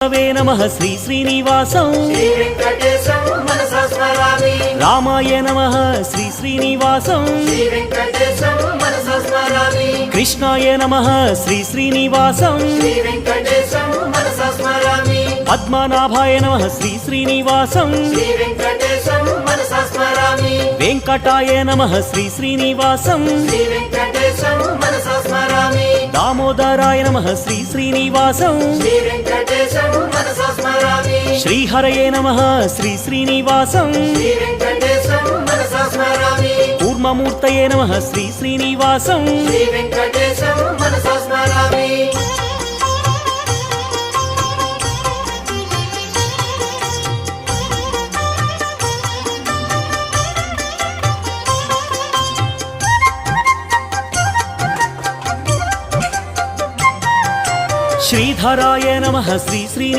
वे नमः श्री श्रीनिवासं श्री वेंकटेशं मनसा स्मरामि। रामाय नमः श्री श्रीनिवासं श्री वेंकटेशं मनसा स्मरामि। कृष्णाय नमः श्री श्रीनिवासं श्री वेंकटेशं मनसा स्मरामि। पद्मनाभाय नमः श्री श्रीनिवासं श्री वेंकटेशं मनसा स्मरामि। वेंकटाय नमः श्री श्रीनिवासं श्री वेंकटेशं मनसा स्मरामि। दामोदराय नमः श्री श्रीनिवासं श्री वेंकटेशं मनसा स्मरामि। श्रीहरये नमः श्री श्रीनिवासं श्री वेंकटेशं मनसा स्मरामि। कूर्ममूर्तये नमः श्री श्रीनिवासं श्री वेंकटेशं मनसा स्मरामि। श्रीधराय नमः श्री श्री